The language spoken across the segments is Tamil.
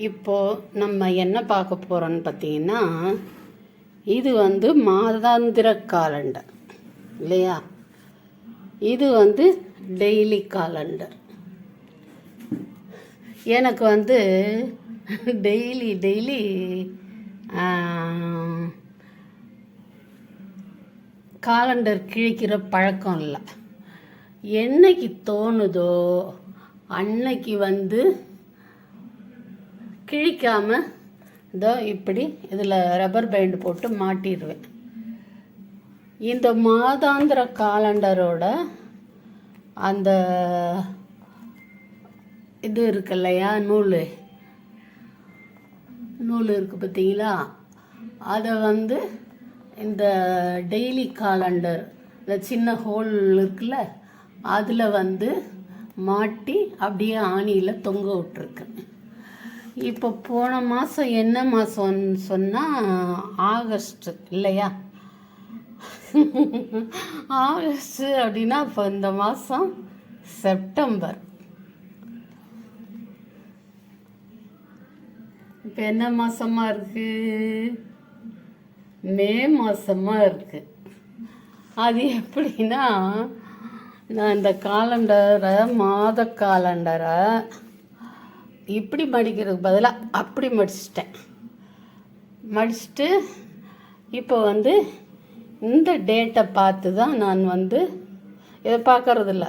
இப்போது நம்ம என்ன பார்க்க போகிறோன்னு பார்த்தீங்கன்னா, இது மாதாந்திர காலண்டர் இல்லையா? இது டெய்லி காலண்டர். எனக்கு டெய்லி காலண்டர் கிழிக்கிற பழக்கம் இல்லை. என்னைக்கு தோணுதோ அன்னைக்கு கிழிக்காமல் இதோ இப்படி இதில் ரப்பர் பேண்ட் போட்டு மாட்டிடுவேன். இந்த மாதாந்திர காலண்டரோட அந்த இது இருக்கு இல்லையா, நூல் இருக்குது பார்த்தீங்களா? அதை இந்த டெய்லி காலண்டர் இந்த சின்ன ஹோல் இருக்குல்ல, அதில் மாட்டி அப்படியே ஆணியில் தொங்க விட்டுருக்கேன். இப்போ போன மாதம் என்ன மாதம்னு சொன்னால் ஆகஸ்ட் இல்லையா? ஆகஸ்ட் அப்படின்னா இப்போ இந்த மாதம் செப்டம்பர். இப்போ என்ன மாதமாக இருக்குது? மே மாதமாக இருக்குது. அது எப்படின்னா, நான் இந்த காலண்டரை மாத காலண்டரை இப்படி மடிக்கிறதுக்கு பதிலாக அப்படி மடிச்சுட்டு இப்போ இந்த டேட்டை பார்த்து தான் நான் இதை பார்க்கறதில்ல.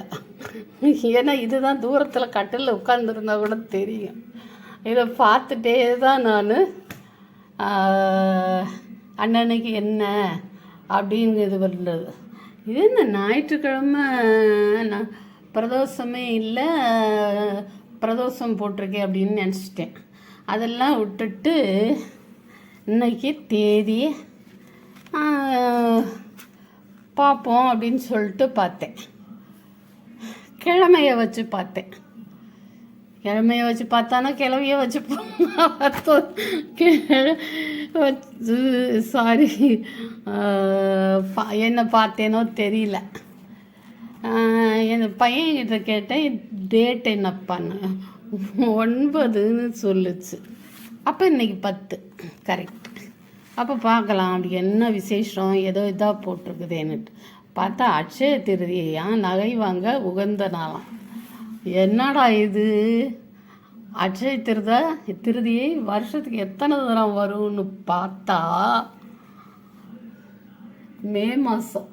ஏன்னா இதுதான் தூரத்தில் கட்டில் உட்காந்துருந்தா கூட தெரியும். இதை பார்த்துட்டே தான் நான் அன்னன்னைக்கு என்ன அப்படிங்கிறது பண்ணுறது. இது இந்த ஞாயிற்றுக்கிழமை நான் பிரதோஷமே இல்லை, பிரதோஷம் போட்டிருக்கேன் அப்படின்னு நினச்சிட்டேன். அதெல்லாம் விட்டுட்டு இன்னைக்கு தேதி பார்ப்போம் அப்படின்னு சொல்லிட்டு பார்த்தேன். கிழமையை வச்சு பார்த்தேன். கிழமையை வச்சு பார்த்தானா கிழமையை வச்சு சாரி, என்ன பார்த்தேனோ தெரியல. என் பையன்கிட்ட கேட்டேன், டேட் என்னப்பான்னு. 9ன்னு சொல்லுச்சு. அப்போ இன்னைக்கு 10 கரெக்ட். அப்போ பார்க்கலாம் அப்படி என்ன விசேஷம், ஏதோ இதாக போட்டிருக்குதேன்னுட்டு பார்த்தா அட்சய திருதியா, நகை வாங்க உகந்த நாளாம். என்னடா இது, அட்சய திருதியை வருஷத்துக்கு எத்தனை தரம் வரும்னு பார்த்தா மே மாதம்.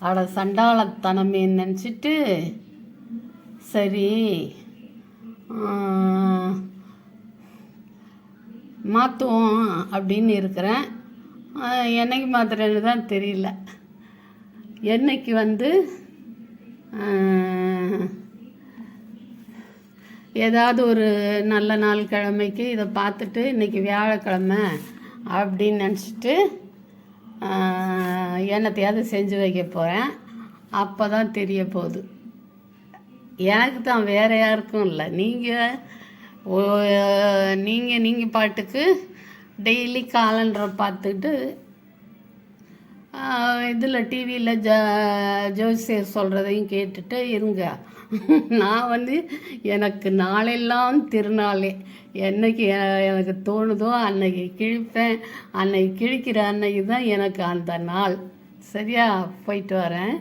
அட சண்டாளத்தனமே நினச்சிட்டு சரி மாற்றுவோம் அப்படின்னு இருக்கிறேன். என்னைக்கு மாற்றுறேன்னு தான் தெரியல. என்னைக்கு ஏதாவது ஒரு நல்ல நாள் கிழமைக்கு இதை பார்த்துட்டு இன்றைக்கி வியாழக்கிழமை அப்படின்னு நினச்சிட்டு என்னத்தையாவது செஞ்சு வைக்க போகிறேன். அப்போ தான் தெரிய போகுது. எனக்கு தான், வேறு யாருக்கும் இல்லை. நீங்கள் பாட்டுக்கு டெய்லி காலண்டரை பார்த்துட்டு இதில் டிவியில் ஜோசியர் சொல்கிறதையும் கேட்டுட்டு இருங்க. நான் எனக்கு நாளெல்லாம் திருநாளே. என்னைக்கு எனக்கு தோணுதோ அன்னைக்கு கிழிப்பேன். அன்னைக்கு கிழிக்கிற அன்னைக்கு தான் எனக்கு அந்த நாள். சரியா? போயிட்டு வரேன்.